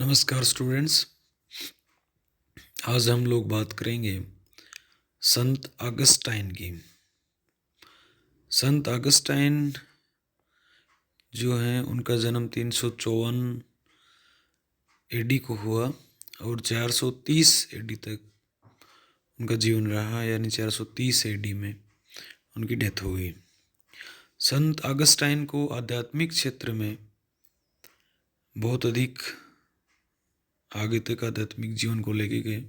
नमस्कार स्टूडेंट्स। आज हम लोग बात करेंगे संत ऑगस्टाइन की। संत ऑगस्टाइन जो हैं उनका जन्म 354 एडी को हुआ और 430 एडी तक उनका जीवन रहा, यानी 430 एडी में उनकी डेथ हो गई। संत ऑगस्टाइन को आध्यात्मिक क्षेत्र में बहुत अधिक आगे तक आध्यात्मिक जीवन को लेके गए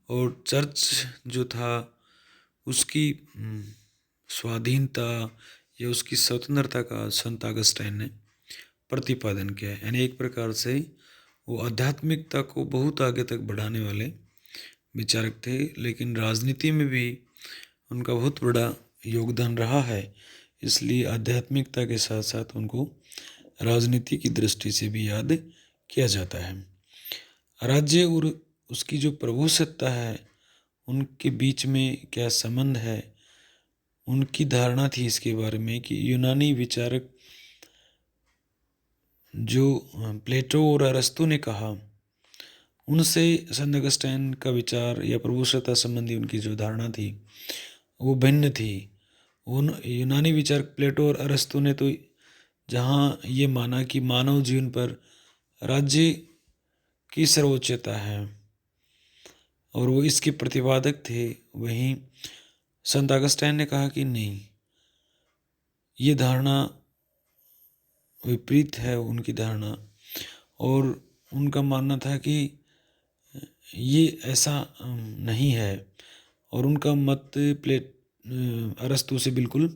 और चर्च जो था उसकी स्वाधीनता या उसकी स्वतंत्रता का संत ऑगस्टाइन ने प्रतिपादन किया है। यानी एक प्रकार से वो आध्यात्मिकता को बहुत आगे तक बढ़ाने वाले विचारक थे, लेकिन राजनीति में भी उनका बहुत बड़ा योगदान रहा है। इसलिए आध्यात्मिकता के साथ साथ उनको राजनीति की दृष्टि से भी याद किया जाता है। राज्य और उसकी जो प्रभु सत्ता है उनके बीच में क्या संबंध है, उनकी धारणा थी इसके बारे में कि यूनानी विचारक जो प्लेटो और अरस्तु ने कहा, उनसे संत ऑगस्टाइन का विचार या प्रभु सत्ता संबंधी उनकी जो धारणा थी वो भिन्न थी। उन यूनानी विचारक प्लेटो और अरस्तु ने तो जहाँ ये माना कि मानव जीवन पर राज्य की सर्वोच्चता है और वो इसके प्रतिपादक थे, वहीं संत ऑगस्टाइन ने कहा कि नहीं, ये धारणा विपरीत है उनकी धारणा, और उनका मानना था कि ये ऐसा नहीं है, और उनका मत अरस्तु से बिल्कुल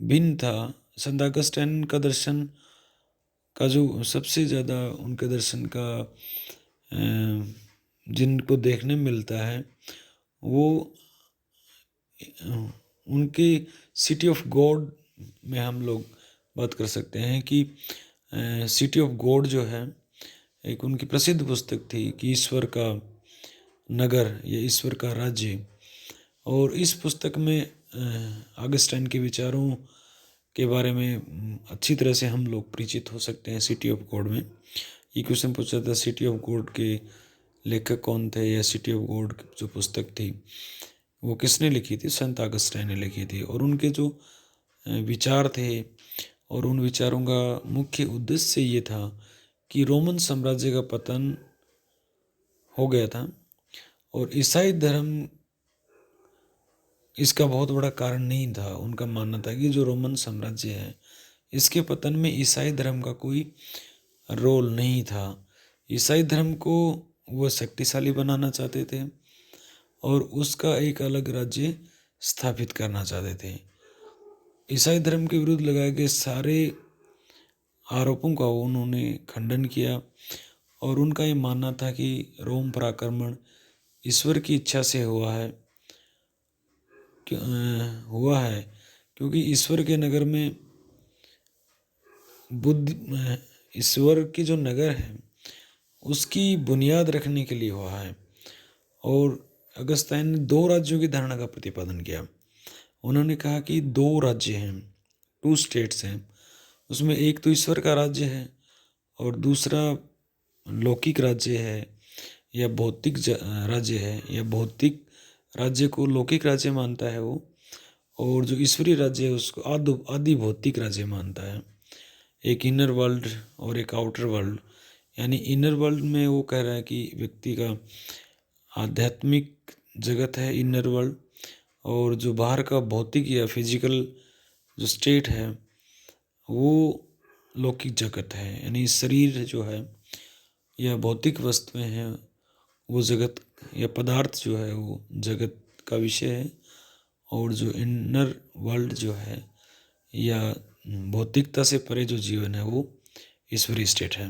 भिन्न था। संत ऑगस्टाइन का दर्शन का जो सबसे ज़्यादा उनके दर्शन का जिनको देखने में मिलता है वो उनके सिटी ऑफ गॉड में हम लोग बात कर सकते हैं कि सिटी ऑफ गॉड जो है एक उनकी प्रसिद्ध पुस्तक थी कि ईश्वर का नगर या ईश्वर का राज्य। और इस पुस्तक में ऑगस्टाइन के विचारों के बारे में अच्छी तरह से हम लोग परिचित हो सकते हैं। सिटी ऑफ गॉड में ये क्वेश्चन पूछा था, सिटी ऑफ गॉड के लेखक कौन थे, या सिटी ऑफ गॉड जो पुस्तक थी वो किसने लिखी थी? संत ऑगस्टाइन ने लिखी थी। और उनके जो विचार थे और उन विचारों का मुख्य उद्देश्य ये था कि रोमन साम्राज्य का पतन हो गया था और ईसाई धर्म इसका बहुत बड़ा कारण नहीं था। उनका मानना था कि जो रोमन साम्राज्य है इसके पतन में ईसाई धर्म का कोई रोल नहीं था। ईसाई धर्म को वह शक्तिशाली बनाना चाहते थे और उसका एक अलग राज्य स्थापित करना चाहते थे। ईसाई धर्म के विरुद्ध लगाए गए सारे आरोपों का उन्होंने खंडन किया और उनका ये मानना था कि रोम पर आक्रमण ईश्वर की इच्छा से हुआ है क्योंकि ईश्वर के नगर में ईश्वर की जो नगर है उसकी बुनियाद रखने के लिए हुआ है। और ऑगस्टाइन ने दो राज्यों की धारणा का प्रतिपादन किया। उन्होंने कहा कि दो राज्य हैं, टू स्टेट्स हैं, उसमें एक तो ईश्वर का राज्य है और दूसरा लौकिक राज्य है या भौतिक राज्य है, या भौतिक राज्य को लौकिक राज्य मानता है वो, और जो ईश्वरीय राज्य है उसको आदि भौतिक राज्य मानता है। एक इनर वर्ल्ड और एक आउटर वर्ल्ड। यानी इनर वर्ल्ड में वो कह रहा है कि व्यक्ति का आध्यात्मिक जगत है इनर वर्ल्ड, और जो बाहर का भौतिक या फिजिकल जो स्टेट है वो लौकिक जगत है। यानी शरीर जो है या भौतिक वस्तुएं हैं वो जगत या पदार्थ जो है वो जगत का विषय है, और जो इनर वर्ल्ड जो है या भौतिकता से परे जो जीवन है वो ईश्वरीय स्टेट है।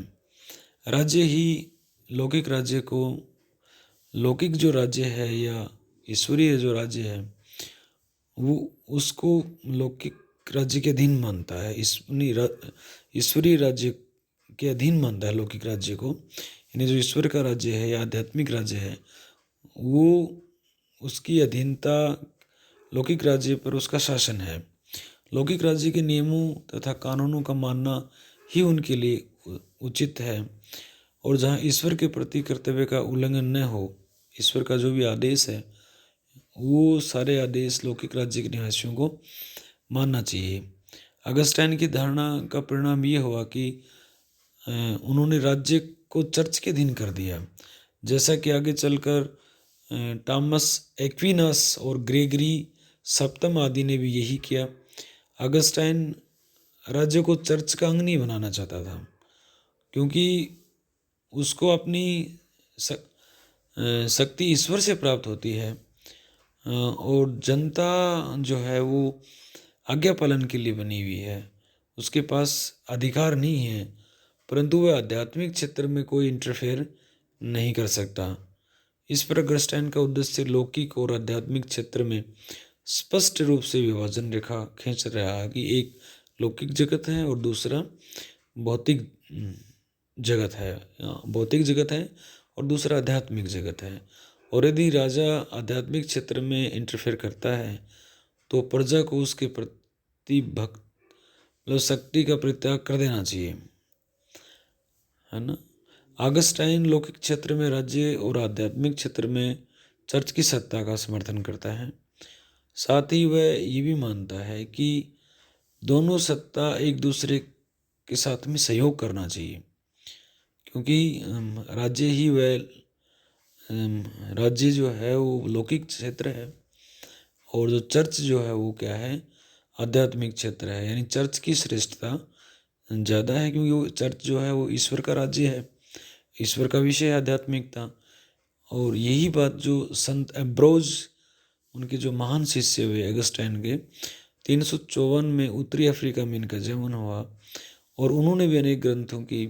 राज्य ही लौकिक राज्य को, लौकिक जो राज्य है या ईश्वरीय जो राज्य है वो उसको लौकिक राज्य के अधीन मानता है, ईश्वरीय राज्य के अधीन मानता है लौकिक राज्य को। यानी जो ईश्वर का राज्य है या आध्यात्मिक राज्य है वो उसकी अधीनता लौकिक राज्य पर उसका शासन है। लौकिक राज्य के नियमों तथा कानूनों का मानना ही उनके लिए उचित है और जहाँ ईश्वर के प्रति कर्तव्य का उल्लंघन न हो, ईश्वर का जो भी आदेश है वो सारे आदेश लौकिक राज्य के निवासियों को मानना चाहिए। अगस्टाइन की धारणा का परिणाम ये हुआ कि उन्होंने राज्य को चर्च के अधीन कर दिया, जैसा कि आगे चलकर टॉमस एक्विनस और ग्रेगरी सप्तम आदि ने भी यही किया। अगस्टाइन राज्य को चर्च का अंग नहीं बनाना चाहता था, क्योंकि उसको अपनी शक्ति ईश्वर से प्राप्त होती है और जनता जो है वो आज्ञा पालन के लिए बनी हुई है, उसके पास अधिकार नहीं है, परंतु वह आध्यात्मिक क्षेत्र में कोई इंटरफेयर नहीं कर सकता। इस पर अगस्टाइन का उद्देश्य लौकिक और आध्यात्मिक क्षेत्र में स्पष्ट रूप से विभाजन रेखा खींच रहा है कि एक लौकिक जगत है और दूसरा भौतिक जगत है, भौतिक जगत है और दूसरा आध्यात्मिक जगत है। और यदि राजा आध्यात्मिक क्षेत्र में इंटरफेयर करता है तो प्रजा को उसके प्रति भक्त मतलब शक्ति का परित्याग कर देना चाहिए, है ना। अगस्टाइन लौकिक क्षेत्र में राज्य और आध्यात्मिक क्षेत्र में चर्च की सत्ता का समर्थन करता है। साथ ही वह ये भी मानता है कि दोनों सत्ता एक दूसरे के साथ में सहयोग करना चाहिए, क्योंकि राज्य ही वह राज्य जो है वो लौकिक क्षेत्र है और जो चर्च जो है वो क्या है, आध्यात्मिक क्षेत्र है। यानी चर्च की श्रेष्ठता ज़्यादा है, क्योंकि वो चर्च जो है वो ईश्वर का राज्य है, ईश्वर का विषय है आध्यात्मिकता। और यही बात जो संत एम्ब्रोज, उनके जो महान शिष्य हुए अगस्टाइन के, 354 में उत्तरी अफ्रीका में इनका जन्म हुआ और उन्होंने भी अनेक ग्रंथों की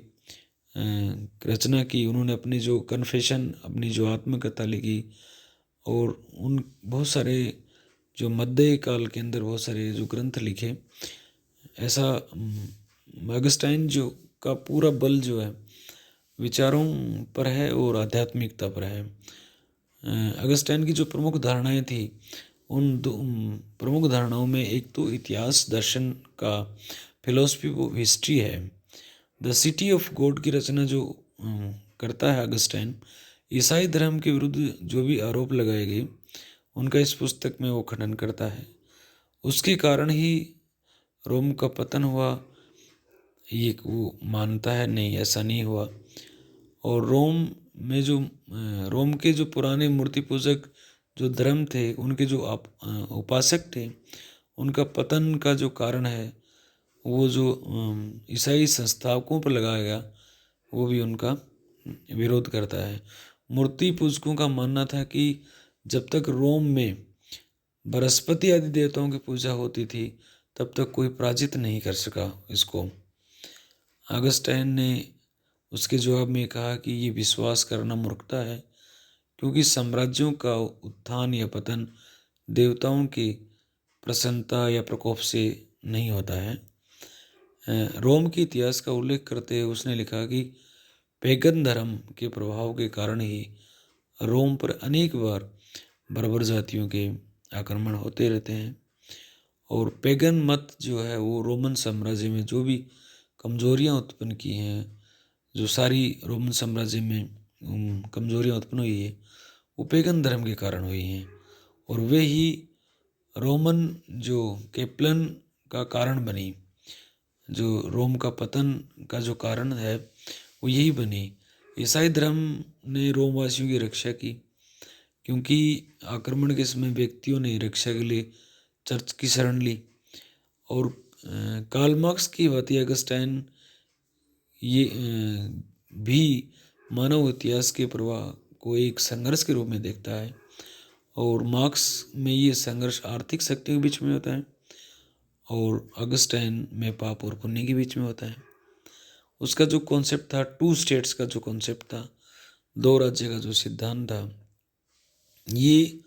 रचना की। उन्होंने अपनी जो कन्फेशन, अपनी जो आत्मकथा लिखी और उन बहुत सारे जो मध्य काल के अंदर बहुत सारे जो ग्रंथ लिखे। ऐसा अगस्टाइन जो का पूरा बल जो है विचारों पर है और आध्यात्मिकता पर है। अगस्टाइन की जो प्रमुख धारणाएं थी, उन दो प्रमुख धारणाओं में एक तो इतिहास दर्शन का फिलोसफी ऑफ हिस्ट्री है। द सिटी ऑफ गॉड की रचना जो करता है अगस्टाइन, ईसाई धर्म के विरुद्ध जो भी आरोप लगाए गए उनका इस पुस्तक में वो खंडन करता है। उसके कारण ही रोम का पतन हुआ, ये वो मानता है, नहीं ऐसा नहीं हुआ। और रोम में जो रोम के जो पुराने मूर्ति पूजक जो धर्म थे, उनके जो उपासक थे, उनका पतन का जो कारण है वो जो ईसाई संस्थापकों पर लगाया गया, वो भी उनका विरोध करता है। मूर्ति पूजकों का मानना था कि जब तक रोम में बृहस्पति आदि देवताओं की पूजा होती थी तब तक कोई पराजित नहीं कर सका इसको। अगस्टाइन ने उसके जवाब में कहा कि ये विश्वास करना मूर्खता है, क्योंकि साम्राज्यों का उत्थान या पतन देवताओं की प्रसन्नता या प्रकोप से नहीं होता है। रोम के इतिहास का उल्लेख करते हुए उसने लिखा कि पैगन धर्म के प्रभाव के कारण ही रोम पर अनेक बार बर्बर जातियों के आक्रमण होते रहते हैं। और पैगन मत जो है वो रोमन साम्राज्य में जो भी कमजोरियां उत्पन्न की हैं, जो सारी रोमन साम्राज्य में कमजोरियां उत्पन्न हुई है, वो पैगन धर्म के कारण हुई हैं। और वे ही रोमन जो कैप्लन का कारण बनी, जो रोम का पतन का जो कारण है वो यही बनी। ईसाई धर्म ने रोमवासियों की रक्षा की, क्योंकि आक्रमण के समय व्यक्तियों ने रक्षा के लिए चर्च की शरण ली। और कार्ल मार्क्स की भांति अगस्टाइन ये भी मानव इतिहास के प्रवाह को एक संघर्ष के रूप में देखता है। और मार्क्स में ये संघर्ष आर्थिक शक्ति के बीच में होता है और अगस्टाइन में पाप और पुण्य के बीच में होता है। उसका जो कॉन्सेप्ट था, टू स्टेट्स का जो कॉन्सेप्ट था, दो राज्य का जो सिद्धांत था, ये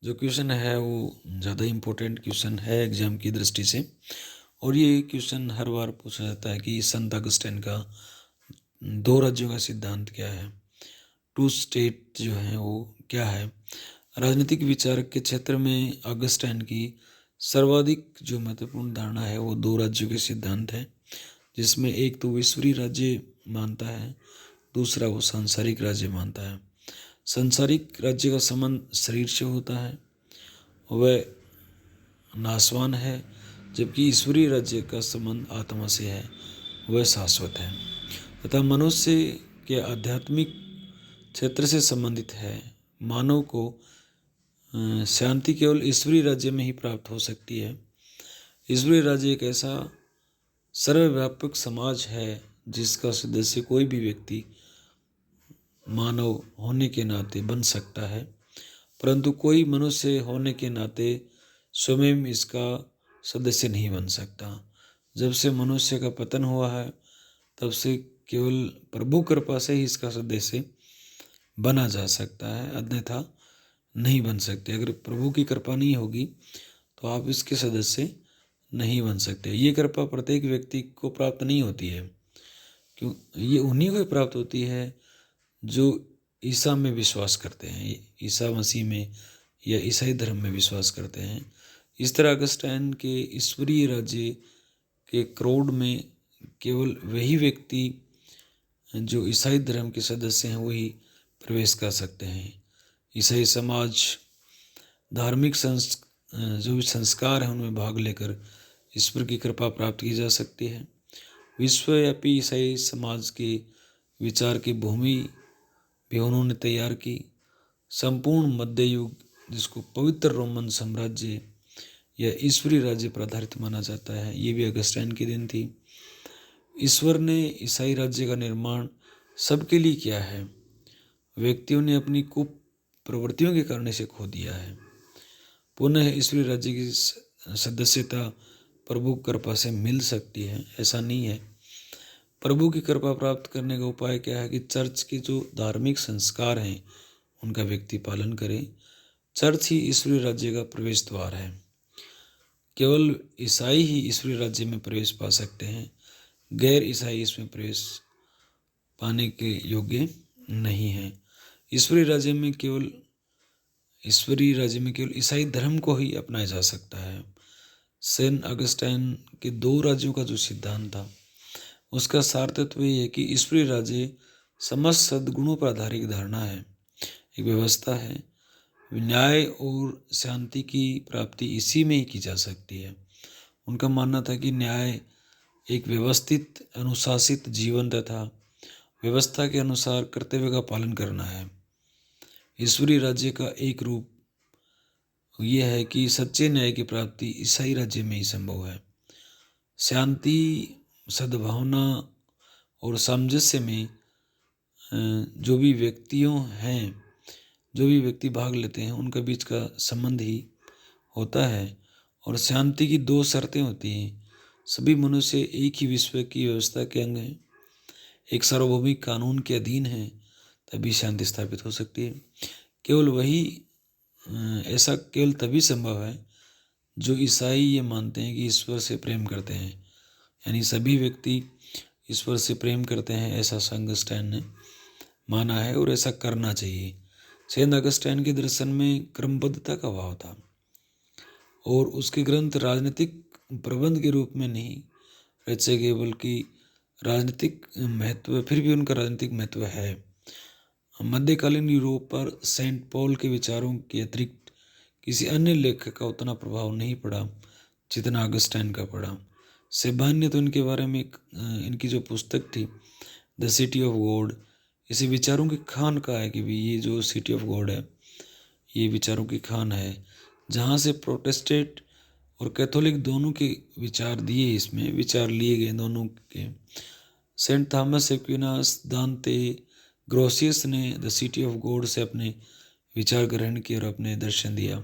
जो क्वेश्चन है वो ज़्यादा इम्पोर्टेंट क्वेश्चन है एग्जाम की दृष्टि से। और ये क्वेश्चन हर बार पूछा जाता है कि संत अगस्टाइन का दो राज्यों का सिद्धांत क्या है, टू स्टेट जो है वो क्या है। राजनीतिक विचार के क्षेत्र में अगस्टाइन की सर्वाधिक जो महत्वपूर्ण धारणा है वो दो राज्यों के सिद्धांत है, जिसमें एक तो विश्वरी राज्य मानता है, दूसरा वो सांसारिक राज्य मानता है। सांसारिक राज्य का संबंध शरीर से होता है, वह नाशवान है, जबकि ईश्वरीय राज्य का संबंध आत्मा से है, वह शाश्वत है। तथा मनुष्य के आध्यात्मिक क्षेत्र से संबंधित है। मानव को शांति केवल ईश्वरीय राज्य में ही प्राप्त हो सकती है। ईश्वरीय राज्य एक ऐसा सर्वव्यापक समाज है जिसका सदस्य कोई भी व्यक्ति मानव होने के नाते बन सकता है, परंतु कोई मनुष्य होने के नाते स्वयं इसका सदस्य नहीं बन सकता। जब से मनुष्य का पतन हुआ है, तब से केवल प्रभु कृपा से ही इसका सदस्य बना जा सकता है, अन्यथा नहीं बन सकते। अगर प्रभु की कृपा नहीं होगी तो आप इसके सदस्य नहीं बन सकते। ये कृपा प्रत्येक व्यक्ति को प्राप्त नहीं होती है, क्यों? ये उन्हीं को प्राप्त होती है जो ईसा में विश्वास करते हैं, ईसा मसीह में या ईसाई धर्म में विश्वास करते हैं। इस तरह अगस्टाइन के ईश्वरीय राज्य के क्रोड में केवल वही व्यक्ति जो ईसाई धर्म के सदस्य हैं वही प्रवेश कर सकते हैं। ईसाई समाज धार्मिक जो भी संस्कार हैं उनमें भाग लेकर ईश्वर की कृपा प्राप्त की जा सकती है। विश्वव्यापी ईसाई समाज के विचार की भूमि भी उन्होंने तैयार की। संपूर्ण मध्य युग, जिसको पवित्र रोमन साम्राज्य या ईश्वरीय राज्य पर आधारित माना जाता है, ये भी अगस्टाइन के दिन थी। ईश्वर ने ईसाई राज्य का निर्माण सबके लिए किया है, व्यक्तियों ने अपनी कुप्रवृत्तियों के कारण इसे खो दिया है। पुनः ईश्वरीय राज्य की सदस्यता प्रभु कृपा से मिल सकती है, ऐसा नहीं है। प्रभु की कृपा प्राप्त करने का उपाय क्या है कि चर्च के जो धार्मिक संस्कार हैं उनका व्यक्ति पालन करे। चर्च ही ईश्वरीय राज्य का प्रवेश द्वार है। केवल ईसाई ही ईश्वरीय राज्य में प्रवेश पा सकते हैं, गैर ईसाई इसमें प्रवेश पाने के योग्य नहीं है। ईश्वरीय राज्य में केवल ईसाई धर्म को ही अपनाया जा सकता है। सेंट अगस्टाइन के 2 राज्यों का जो सिद्धांत था उसका सार तत्व ये है कि ईश्वरीय राज्य समस्त सद्गुणों पर आधारित धारणा है, एक व्यवस्था है। न्याय और शांति की प्राप्ति इसी में ही की जा सकती है। उनका मानना था कि न्याय एक व्यवस्थित अनुशासित जीवन तथा व्यवस्था के अनुसार कर्तव्य का पालन करना है। ईश्वरीय राज्य का एक रूप यह है कि सच्चे न्याय की प्राप्ति ईसाई राज्य में ही संभव है। शांति, सद्भावना और सामंजस्य में जो भी व्यक्ति भाग लेते हैं उनका बीच का संबंध ही होता है। और शांति की 2 शर्तें होती हैं। सभी मनुष्य एक ही विश्व की व्यवस्था के अंग हैं, एक सार्वभौमिक कानून के अधीन है, तभी शांति स्थापित हो सकती है। ऐसा केवल तभी संभव है जो ईसाई ये मानते हैं कि ईश्वर से प्रेम करते हैं, यानी सभी व्यक्ति ईश्वर से प्रेम करते हैं, ऐसा अगस्टाइन ने माना है और ऐसा करना चाहिए। सेंट अगस्टाइन के दर्शन में क्रमबद्धता का भाव था और उसके ग्रंथ राजनीतिक प्रबंध के रूप में नहीं रचे गए, बल्कि राजनीतिक महत्व, फिर भी उनका राजनीतिक महत्व है। मध्यकालीन यूरोप पर सेंट पॉल के विचारों के अतिरिक्त किसी अन्य लेखक का उतना प्रभाव नहीं पड़ा जितना अगस्टाइन का पड़ा। सेबान ने तो इनके बारे में इनकी जो पुस्तक थी द सिटी ऑफ गॉड, इसे विचारों की खान कहा है कि भी ये जो सिटी ऑफ गॉड है ये विचारों की खान है, जहाँ से प्रोटेस्टेंट और कैथोलिक दोनों के विचार लिए गए दोनों के। सेंट थॉमस एक्विनास, दांते, ग्रोसियस ने द सिटी ऑफ गॉड से अपने विचार ग्रहण किए और अपने दर्शन दिया।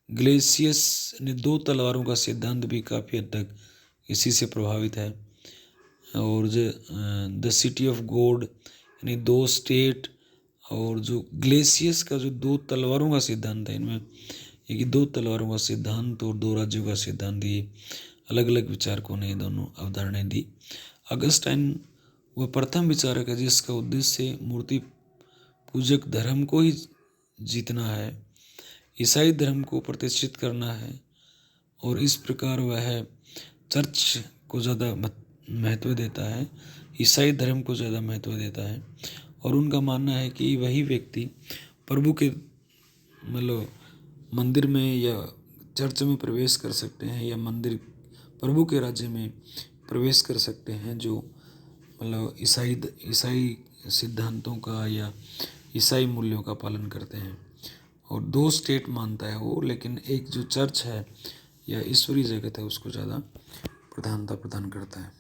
ग्लेसियस ने 2 तलवारों का सिद्धांत भी काफ़ी हद तक इसी से प्रभावित है। और जो द सिटी ऑफ गॉड यानी 2 स्टेट, और जो ग्लेसियस का जो 2 तलवारों का सिद्धांत है, इनमें एक 2 तलवारों का सिद्धांत और 2 राज्यों का सिद्धांत, ये अलग अलग विचारकों ने दोनों अवधारणाएं दी। अगस्टाइन वह प्रथम विचारक है जिसका उद्देश्य मूर्ति पूजक धर्म को ही जीतना है, ईसाई धर्म को प्रतिष्ठित करना है, और इस प्रकार वह चर्च को ज़्यादा महत्व देता है। ईसाई धर्म को ज़्यादा महत्व देता है। और उनका मानना है कि वही व्यक्ति प्रभु के मतलब मंदिर में या चर्च में प्रवेश कर सकते हैं, या मंदिर प्रभु के राज्य में प्रवेश कर सकते हैं, जो मतलब ईसाई सिद्धांतों का या ईसाई मूल्यों का पालन करते हैं। और 2 स्टेट मानता है वो, लेकिन एक जो चर्च है या ईश्वरीय जगत है उसको ज़्यादा प्रधानता प्रदान करता है।